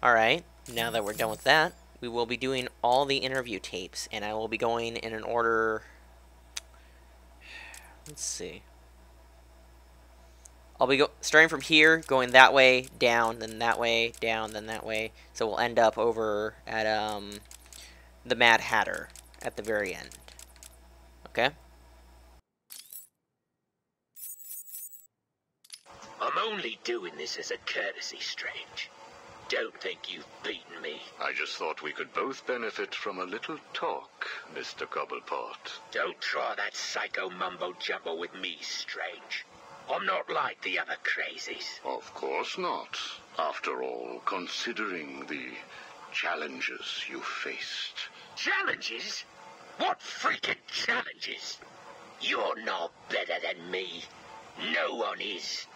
Alright, now that we're done with that, we will be doing all the interview tapes, and I will be going in an order... Let's see. I'll be starting from here, going that way, down, then that way, down, then that way. So we'll end up over at the Mad Hatter at the very end. Okay? I'm only doing this as a courtesy, Strange. Don't think you've beaten me. I just thought we could both benefit from a little talk, Mr. Cobblepot. Don't try that psycho mumbo-jumbo with me, Strange. I'm not like the other crazies. Of course not. After all, considering the challenges you faced. Challenges? What freaking challenges? You're no better than me. No one is.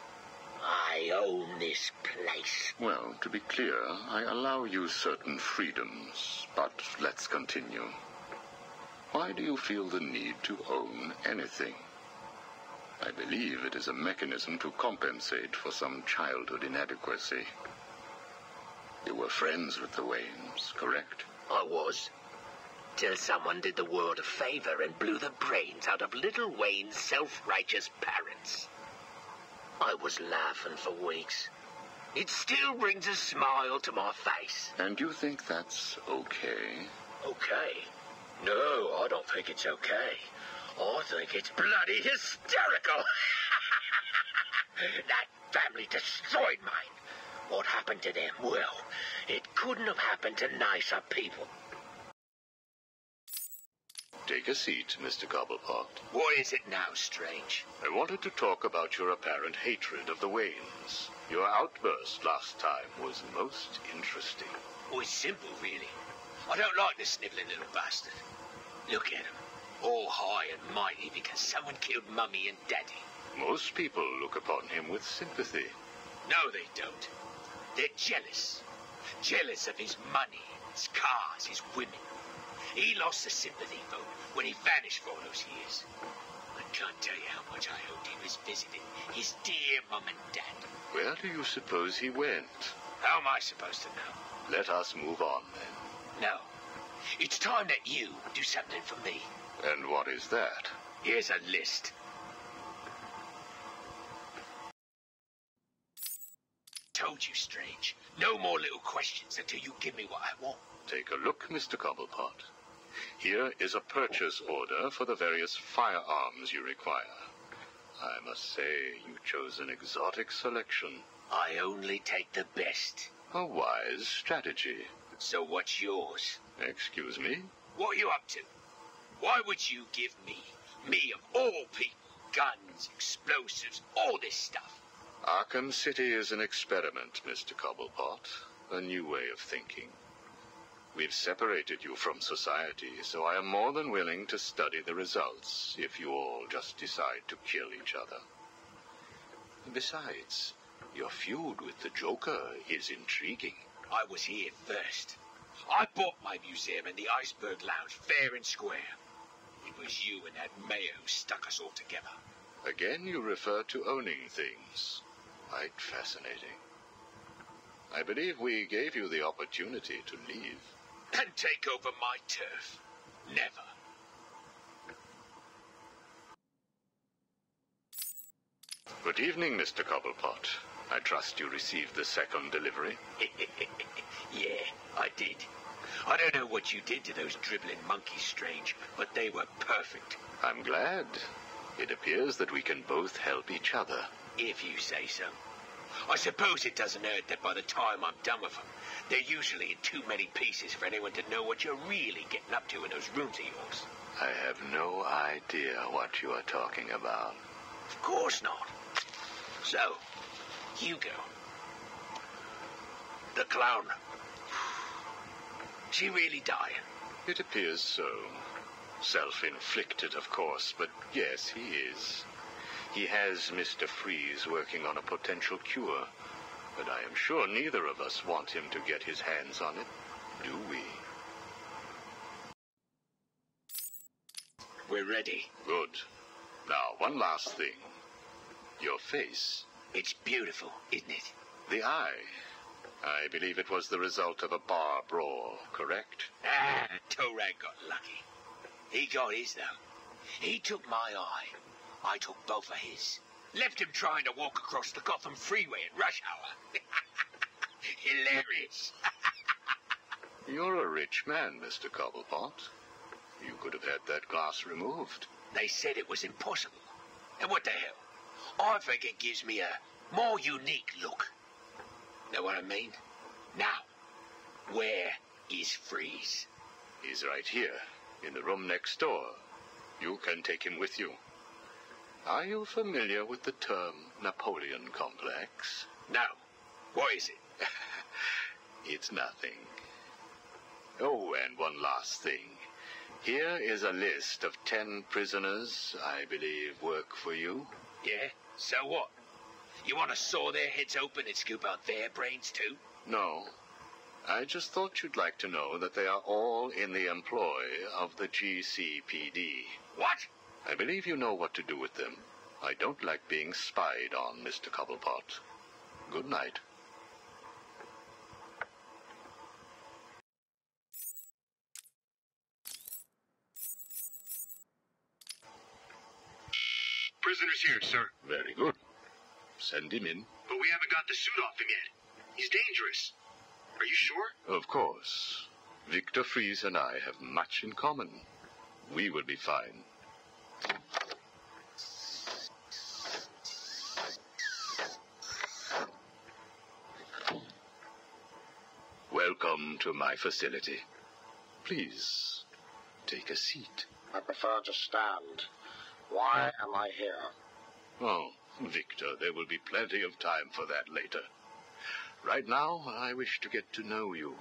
I own this place. Well, to be clear, I allow you certain freedoms, but let's continue. Why do you feel the need to own anything? I believe it is a mechanism to compensate for some childhood inadequacy. You were friends with the Waynes, correct? I was. Till someone did the world a favor and blew the brains out of little Wayne's self-righteous parents. I was laughing for weeks. It still brings a smile to my face. And you think that's okay? Okay? No, I don't think it's okay. I think it's bloody hysterical. That family destroyed mine. What happened to them? Well, it couldn't have happened to nicer people. Take a seat, Mr. Cobblepot. What is it now, Strange? I wanted to talk about your apparent hatred of the Waynes. Your outburst last time was most interesting. Oh, it's simple, really. I don't like the snivelling little bastard. Look at him. All high and mighty because someone killed Mummy and Daddy. Most people look upon him with sympathy. No, they don't. They're jealous. Jealous of his money, his cars, his women. He lost the sympathy vote when he vanished for all those years. I can't tell you how much I hoped he was visiting his dear Mum and Dad. Where do you suppose he went? How am I supposed to know? Let us move on, then. No. It's time that you do something for me. And what is that? Here's a list. Told you, Strange. No more little questions until you give me what I want. Take a look, Mr. Cobblepot. Here is a purchase order for the various firearms you require. I must say, you chose an exotic selection. I only take the best. A wise strategy. So what's yours? Excuse me? What are you up to? Why would you give me of all people, guns, explosives, all this stuff? Arkham City is an experiment, Mr. Cobblepot. A new way of thinking. We've separated you from society, so I am more than willing to study the results if you all just decide to kill each other. Besides, your feud with the Joker is intriguing. I was here first. I bought my museum in the Iceberg Lounge fair and square. It was you and that mayor who stuck us all together. Again, you refer to owning things. Quite fascinating. I believe we gave you the opportunity to leave. And take over my turf. Never. Good evening, Mr. Cobblepot. I trust you received the second delivery. Yeah, I did. I don't know what you did to those dribbling monkeys, Strange, but they were perfect. I'm glad. It appears that we can both help each other. If you say so. I suppose it doesn't hurt that by the time I'm done with them, they're usually in too many pieces for anyone to know what you're really getting up to in those rooms of yours. I have no idea what you are talking about. Of course not. So, Hugo. The clown. Is he really dying? It appears so. Self-inflicted, of course, but yes, he is. He has Mr. Freeze working on a potential cure, but I am sure neither of us want him to get his hands on it, do we? We're ready. Good. Now, one last thing. Your face. It's beautiful, isn't it? The eye. I believe it was the result of a bar brawl, correct? Ah, Torag got lucky. He got his, though. He took my eye. I took both of his. Left him trying to walk across the Gotham freeway at rush hour. Hilarious. You're a rich man, Mr. Cobblepot. You could have had that glass removed. They said it was impossible. And what the hell? I think it gives me a more unique look. Know what I mean? Now, where is Freeze? He's right here, in the room next door. You can take him with you. Are you familiar with the term Napoleon complex? No. What is it? It's nothing. Oh, and one last thing. Here is a list of 10 prisoners I believe work for you. Yeah? So what? You want to saw their heads open and scoop out their brains too? No. I just thought you'd like to know that they are all in the employ of the GCPD. What? I believe you know what to do with them. I don't like being spied on, Mr. Cobblepot. Good night. Prisoner's here, sir. Very good. Send him in. But we haven't got the suit off him yet. He's dangerous. Are you sure? Of course. Victor Freeze and I have much in common. We will be fine. Welcome to my facility. Please, take a seat. I prefer to stand. Why am I here? Oh, Victor, there will be plenty of time for that later. Right now, I wish to get to know you.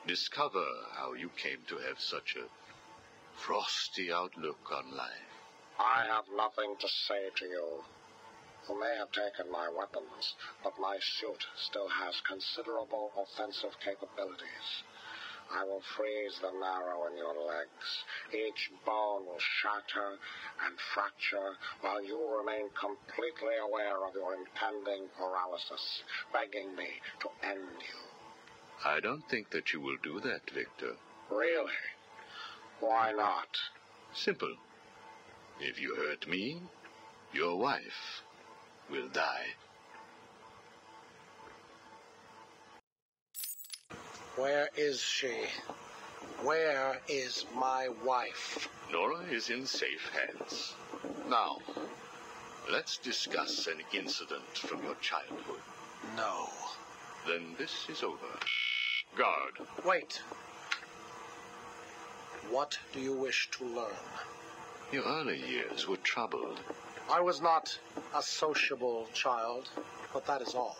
Discover how you came to have such a frosty outlook on life. I have nothing to say to you. You may have taken my weapons, but my suit still has considerable offensive capabilities. I will freeze the marrow in your legs. Each bone will shatter and fracture while you remain completely aware of your impending paralysis, begging me to end you. I don't think that you will do that, Victor. Really? Why not? Simple. If you hurt me, your wife will die. Where is she? Where is my wife? Nora is in safe hands. Now, let's discuss an incident from your childhood. No. Then this is over. Guard. Wait. What do you wish to learn? Your early years were troubled. I was not a sociable child, but that is all.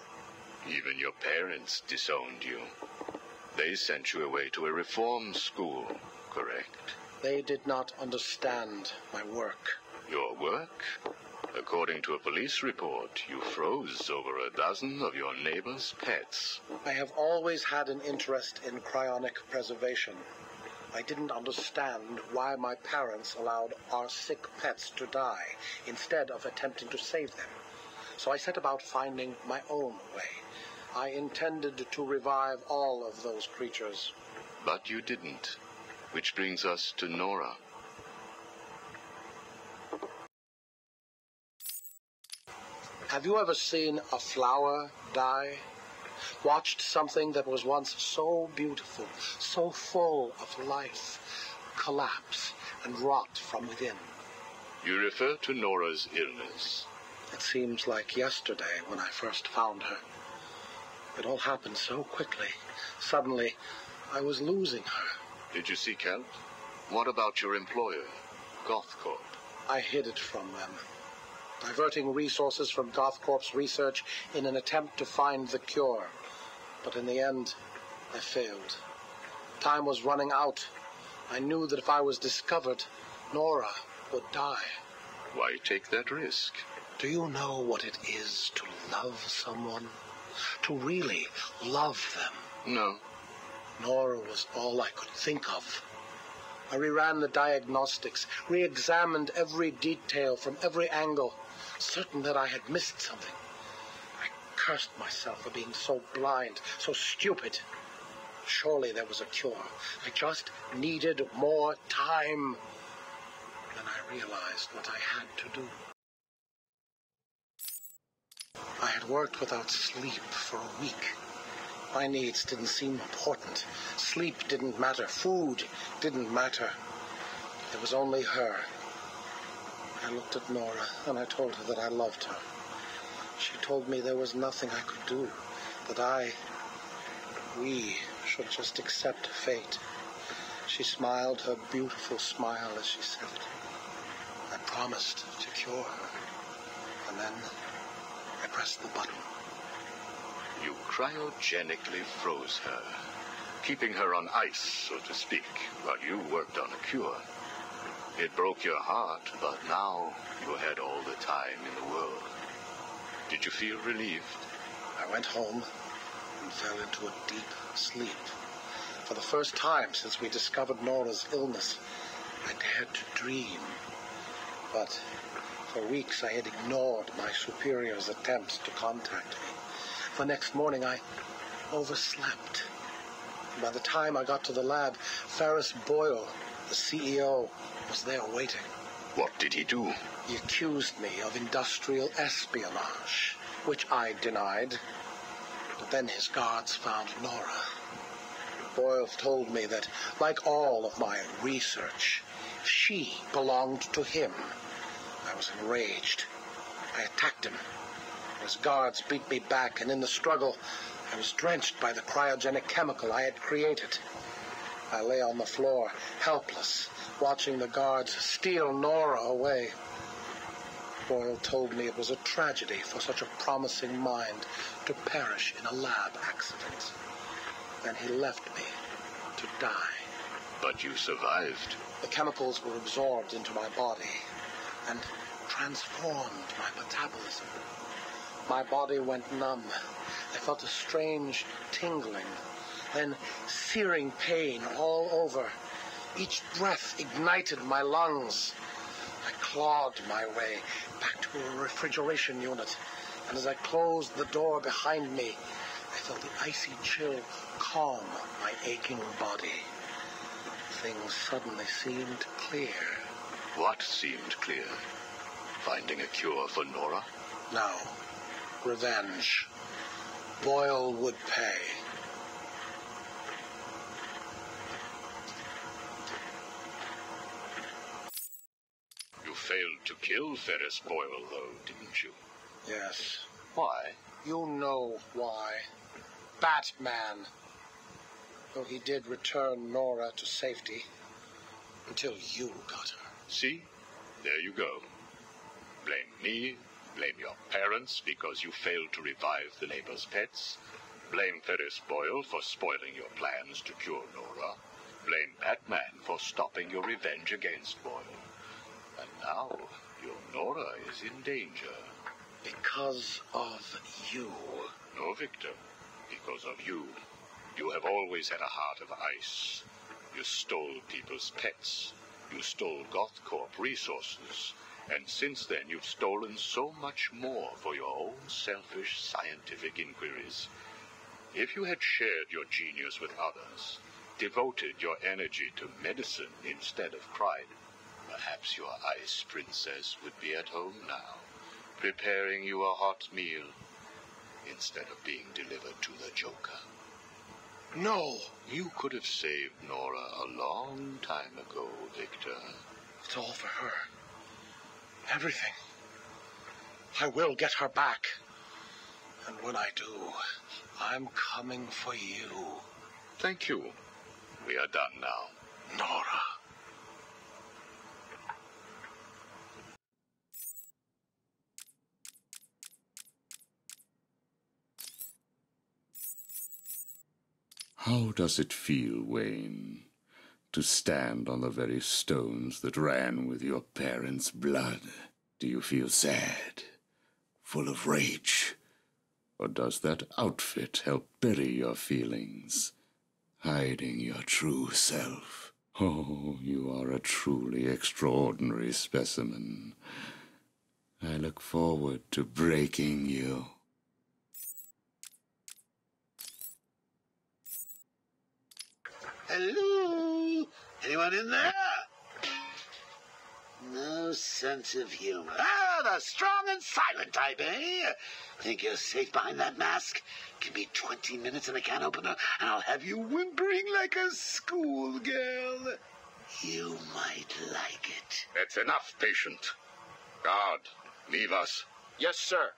Even your parents disowned you. They sent you away to a reform school, correct? They did not understand my work. Your work? According to a police report, you froze over a dozen of your neighbor's pets. I have always had an interest in cryonic preservation. I didn't understand why my parents allowed our sick pets to die instead of attempting to save them. So I set about finding my own way. I intended to revive all of those creatures. But you didn't. Which brings us to Nora. Have you ever seen a flower die? Watched something that was once so beautiful, so full of life, collapse and rot from within? You refer to Nora's illness. It seems like yesterday when I first found her. It all happened so quickly. Suddenly, I was losing her. Did you seek help? What about your employer, GothCorp? I hid it from them, diverting resources from GothCorp's research in an attempt to find the cure. But in the end, I failed. Time was running out. I knew that if I was discovered, Nora would die. Why take that risk? Do you know what it is to love someone? To really love them? No. Nora was all I could think of. I reran the diagnostics, re-examined every detail from every angle, certain that I had missed something. I cursed myself for being so blind, so stupid. Surely there was a cure. I just needed more time. Then I realized what I had to do. I had worked without sleep for a week. My needs didn't seem important. Sleep didn't matter. Food didn't matter. There was only her. I looked at Nora and I told her that I loved her. She told me there was nothing I could do, that we should just accept fate. She smiled her beautiful smile as she said it. I promised to cure her, and then I pressed the button. You cryogenically froze her, keeping her on ice, so to speak, while you worked on a cure. It broke your heart, but now you had all the time in the world. Did you feel relieved? I went home and fell into a deep sleep. For the first time since we discovered Nora's illness, I dared to dream. But for weeks I had ignored my superior's attempts to contact me. The next morning I overslept. By the time I got to the lab, Ferris Boyle, the CEO, was there waiting. What did he do? He accused me of industrial espionage, which I denied. But then his guards found Nora. Boyle told me that, like all of my research, she belonged to him. I was enraged. I attacked him. His guards beat me back, and in the struggle, I was drenched by the cryogenic chemical I had created. I lay on the floor, helpless, watching the guards steal Nora away. Boyle told me it was a tragedy for such a promising mind to perish in a lab accident. Then he left me to die. But you survived. The chemicals were absorbed into my body and transformed my metabolism. My body went numb. I felt a strange tingling, then searing pain all over. Each breath ignited my lungs. I clawed my way back to a refrigeration unit, and as I closed the door behind me, I felt the icy chill calm my aching body. Things suddenly seemed clear. What seemed clear? Finding a cure for Nora? No. Revenge. Boyle would pay. You failed to kill Ferris Boyle, though, didn't you? Yes. Why? You know why. Batman. Though he did return Nora to safety. Until you got her. See? There you go. Blame me. Blame your parents because you failed to revive the neighbor's pets. Blame Ferris Boyle for spoiling your plans to cure Nora. Blame Batman for stopping your revenge against Boyle. And now, your Nora is in danger. Because of you. No, Victor. Because of you. You have always had a heart of ice. You stole people's pets. You stole GothCorp resources. And since then, you've stolen so much more for your own selfish scientific inquiries. If you had shared your genius with others, devoted your energy to medicine instead of crime, perhaps your ice princess would be at home now, preparing you a hot meal, instead of being delivered to the Joker. No! You could have saved Nora a long time ago, Victor. It's all for her. Everything. I will get her back. And when I do, I'm coming for you. Thank you. We are done now. Nora. How does it feel, Wayne, to stand on the very stones that ran with your parents' blood? Do you feel sad, full of rage? Or does that outfit help bury your feelings, hiding your true self? Oh, you are a truly extraordinary specimen. I look forward to breaking you. Hello? Anyone in there? No sense of humor. Ah, the strong and silent type, eh? Think you're safe behind that mask? Give me 20 minutes and a can opener, and I'll have you whimpering like a schoolgirl. You might like it. That's enough, patient. Guard, leave us. Yes, sir.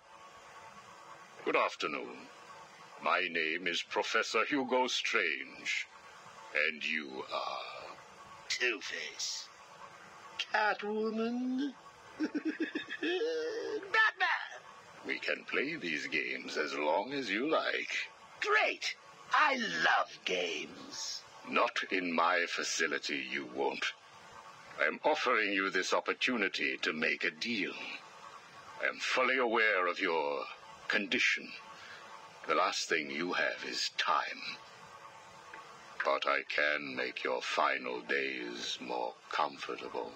Good afternoon. My name is Professor Hugo Strange. And you are... Two-Face. Catwoman. Batman. We can play these games as long as you like. Great. I love games. Not in my facility, you won't. I am offering you this opportunity to make a deal. I am fully aware of your condition. The last thing you have is time. But I can make your final days more comfortable.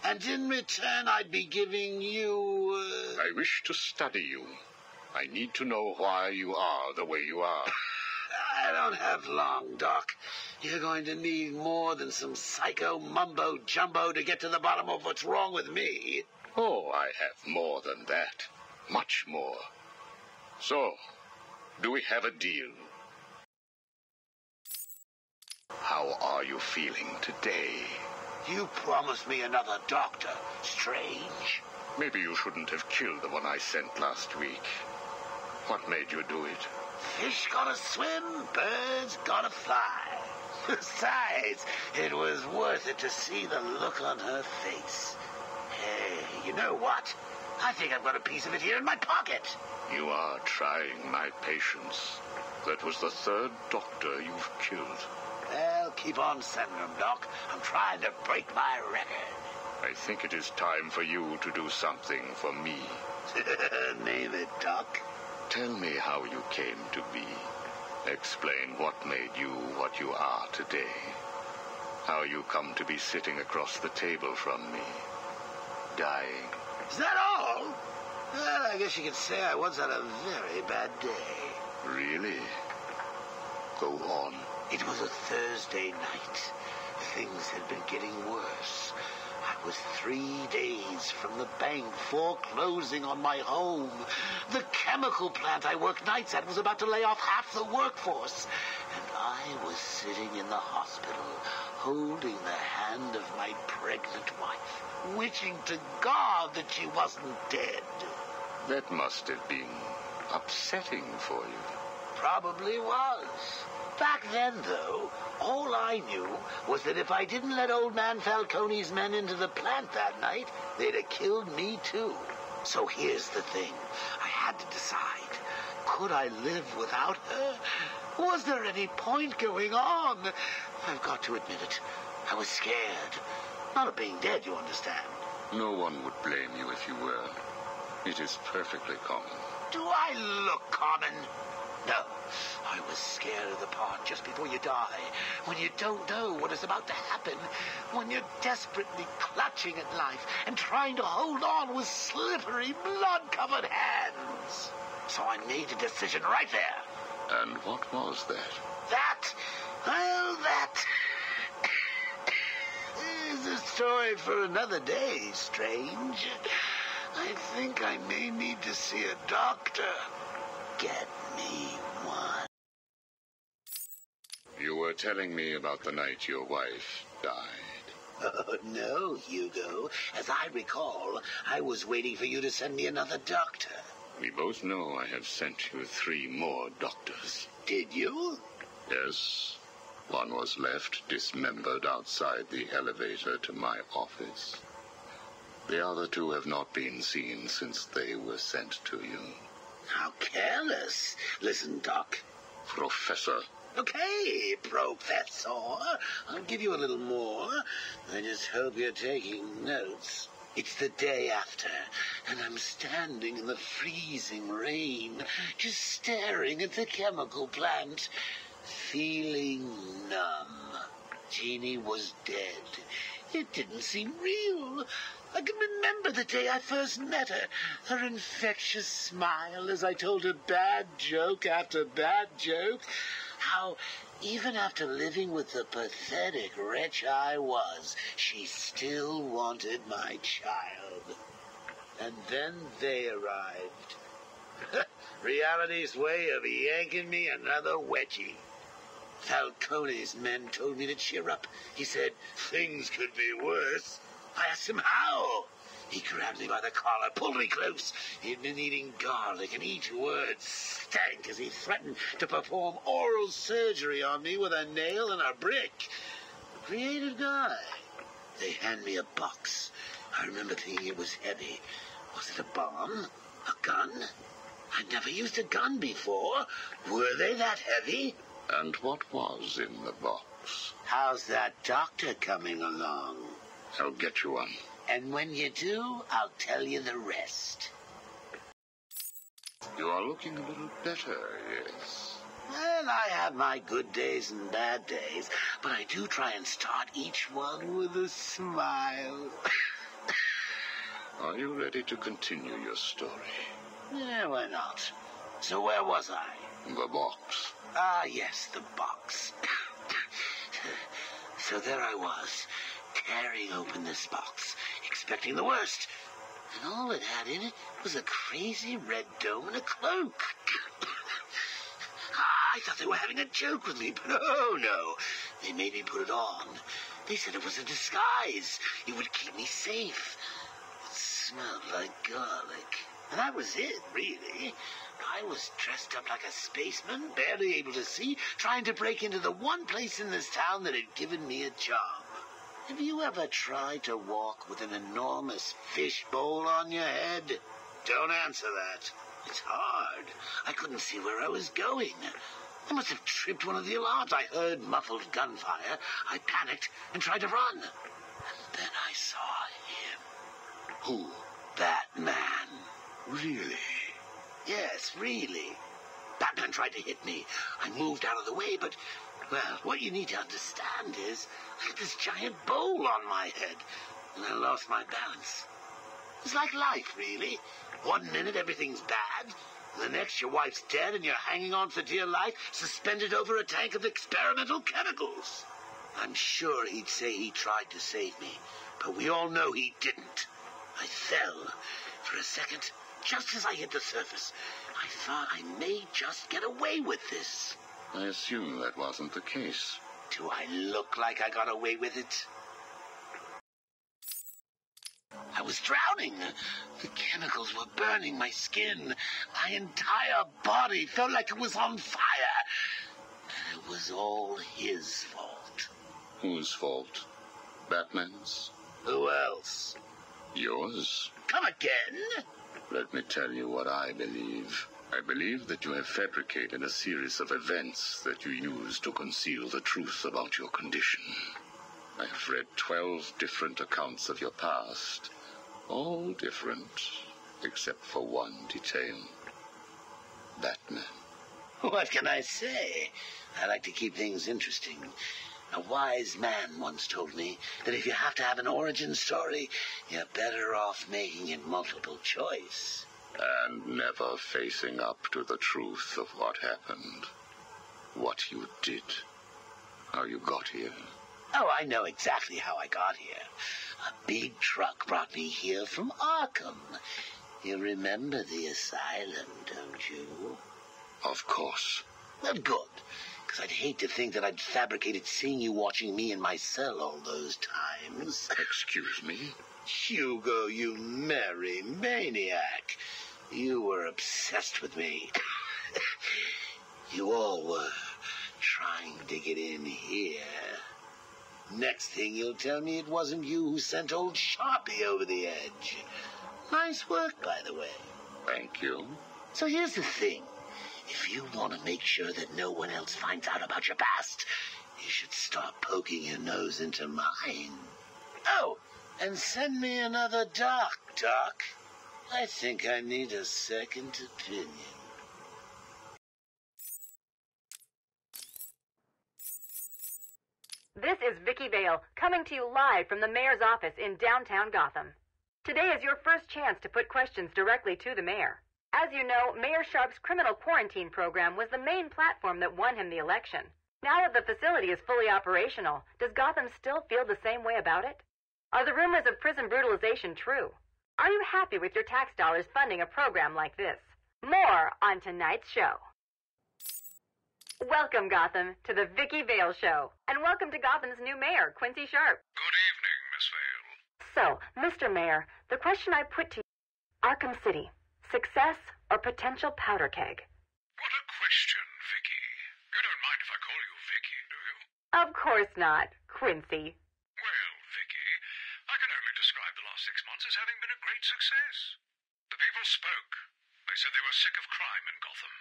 And in return, I'd be giving you... I wish to study you. I need to know why you are the way you are. I don't have long, Doc. You're going to need more than some psycho mumbo-jumbo to get to the bottom of what's wrong with me. Oh, I have more than that. Much more. So, do we have a deal? How are you feeling today? You promised me another doctor, Strange. Maybe you shouldn't have killed the one I sent last week. What made you do it? Fish gotta swim, birds gotta fly. Besides, it was worth it to see the look on her face. Hey, you know what? I think I've got a piece of it here in my pocket. You are trying my patience. That was the third doctor you've killed. Well, keep on sending them, Doc. I'm trying to break my record. I think it is time for you to do something for me. Name it, Doc. Tell me how you came to be. Explain what made you what you are today. How you come to be sitting across the table from me. Dying. Is that all? Well, I guess you could say I once had a very bad day. Really? Go on. It was a Thursday night. Things had been getting worse. I was 3 days from the bank foreclosing on my home. The chemical plant I worked nights at was about to lay off half the workforce. And I was sitting in the hospital, holding the hand of my pregnant wife, wishing to God that she wasn't dead. That must have been upsetting for you. Probably was. Back then, though, all I knew was that if I didn't let old man Falcone's men into the plant that night, they'd have killed me too. So here's the thing. I had to decide. Could I live without her? Was there any point going on? I've got to admit it. I was scared. Not of being dead, you understand. No one would blame you if you were. It is perfectly common. Do I look common? No. I was scared of the part just before you die, when you don't know what is about to happen, when you're desperately clutching at life and trying to hold on with slippery, blood-covered hands. So I made a decision right there. And what was that? That is a story for another day, Strange. I think I may need to see a doctor. Get me one. You were telling me about the night your wife died. Oh, no, Hugo. As I recall, I was waiting for you to send me another doctor. We both know I have sent you 3 more doctors. Did you? Yes. One was left dismembered outside the elevator to my office. The other 2 have not been seen since they were sent to you. How careless. Listen, Doc. Professor. Okay, Professor. I'll give you a little more. I just hope you're taking notes. It's the day after, and I'm standing in the freezing rain, just staring at the chemical plant, feeling numb. Jeannie was dead. It didn't seem real. I can remember the day I first met her. Her infectious smile as I told her bad joke after bad joke. How, even after living with the pathetic wretch I was, she still wanted my child. And then they arrived. Reality's way of yanking me another wedgie. Falcone's men told me to cheer up. He said things could be worse. I asked him how. He grabbed me by the collar, pulled me close. He'd been eating garlic, and each word stank as he threatened to perform oral surgery on me with a nail and a brick. Creative guy. They hand me a box. I remember thinking it was heavy. Was it a bomb? A gun? I'd never used a gun before. Were they that heavy? And what was in the box? How's that doctor coming along? I'll get you one. And when you do, I'll tell you the rest. You are looking a little better, yes. Well, I have my good days and bad days, but I do try and start each one with a smile. Are you ready to continue your story? Yeah, why not? So where was I? The box. Ah, yes, the box. So there I was, tearing open this box, expecting the worst. And all it had in it was a crazy red dome and a cloak. I thought they were having a joke with me, but oh no. They made me put it on. They said it was a disguise. It would keep me safe. It smelled like garlic. And that was it, really. I was dressed up like a spaceman, barely able to see, trying to break into the one place in this town that had given me a job. Have you ever tried to walk with an enormous fish bowl on your head? Don't answer that. It's hard. I couldn't see where I was going. I must have tripped one of the alarms. I heard muffled gunfire. I panicked and tried to run. And then I saw him. Who? Batman. Really? Yes, really. Batman tried to hit me. I moved out of the way, but, well, what you need to understand is I had this giant bowl on my head, and I lost my balance. It's like life, really. 1 minute everything's bad, and the next your wife's dead and you're hanging on for dear life, suspended over a tank of experimental chemicals. I'm sure he'd say he tried to save me, but we all know he didn't. I fell. For a second, just as I hit the surface, I thought I may just get away with this. I assume that wasn't the case. Do I look like I got away with it? I was drowning. The chemicals were burning my skin. My entire body felt like it was on fire. And it was all his fault. Whose fault? Batman's? Who else? Yours? Come again? Let me tell you what I believe. I believe that you have fabricated a series of events that you use to conceal the truth about your condition. I have read 12 different accounts of your past, all different, except for one detail. Batman. What can I say? I like to keep things interesting. A wise man once told me that if you have to have an origin story, you're better off making it multiple choice. And never facing up to the truth of what happened. What you did. How you got here. Oh, I know exactly how I got here. A big truck brought me here from Arkham. You remember the asylum, don't you? Of course. Well, good. Because I'd hate to think that I'd fabricated seeing you watching me in my cell all those times. Excuse me? Hugo, you merry maniac. You were obsessed with me. You all were trying to get in here. Next thing you'll tell me it wasn't you who sent old Sharpie over the edge. Nice work, by the way. Thank you. So here's the thing. If you want to make sure that no one else finds out about your past, you should stop poking your nose into mine. Oh, and send me another doc. I think I need a second opinion. This is Vicki Vale, coming to you live from the mayor's office in downtown Gotham. Today is your first chance to put questions directly to the mayor. As you know, Mayor Sharp's criminal quarantine program was the main platform that won him the election. Now that the facility is fully operational, does Gotham still feel the same way about it? Are the rumors of prison brutalization true? Are you happy with your tax dollars funding a program like this? More on tonight's show. Welcome, Gotham, to the Vicky Vale Show. And welcome to Gotham's new mayor, Quincy Sharp. Good evening, Miss Vale. So, Mr. Mayor, the question I put to you, Arkham City, success or potential powder keg? What a question, Vicky. You don't mind if I call you Vicky, do you? Of course not, Quincy. Well, Vicky, I can only describe the last 6 months as having been a great success. The people spoke. They said they were sick of crime in Gotham.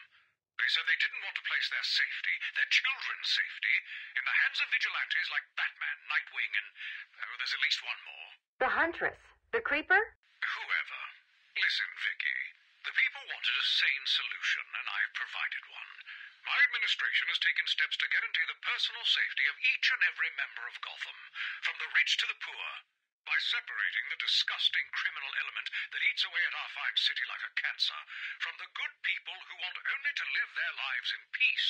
They said they didn't want to place their safety, their children's safety, in the hands of vigilantes like Batman, Nightwing, and... oh, there's at least one more. The Huntress. The Creeper? Whoever. Listen, Vicky. The people wanted a sane solution, and I've provided one. My administration has taken steps to guarantee the personal safety of each and every member of Gotham, from the rich to the poor, by separating the disgusting criminal element that eats away at our fine city like a cancer from the good people who want only to live their lives in peace.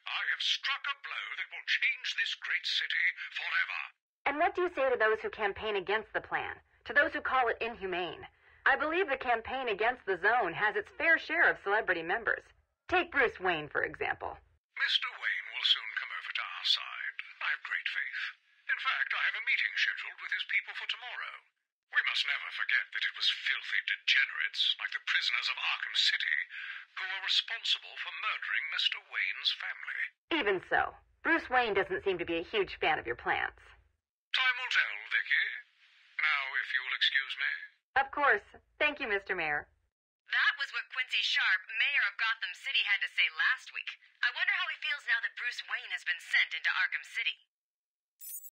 I have struck a blow that will change this great city forever. And what do you say to those who campaign against the plan? To those who call it inhumane? I believe the campaign against the zone has its fair share of celebrity members. Take Bruce Wayne, for example. Mr. Wayne will soon come over to our side. I have great faith. In fact, I have a meeting scheduled with his people for tomorrow. We must never forget that it was filthy degenerates, like the prisoners of Arkham City, who were responsible for murdering Mr. Wayne's family. Even so, Bruce Wayne doesn't seem to be a huge fan of your plans. Time will tell, Vicky. Now, if you will excuse me. Of course. Thank you, Mr. Mayor. That was what Quincy Sharp, mayor of Gotham City, had to say last week. I wonder how he feels now that Bruce Wayne has been sent into Arkham City.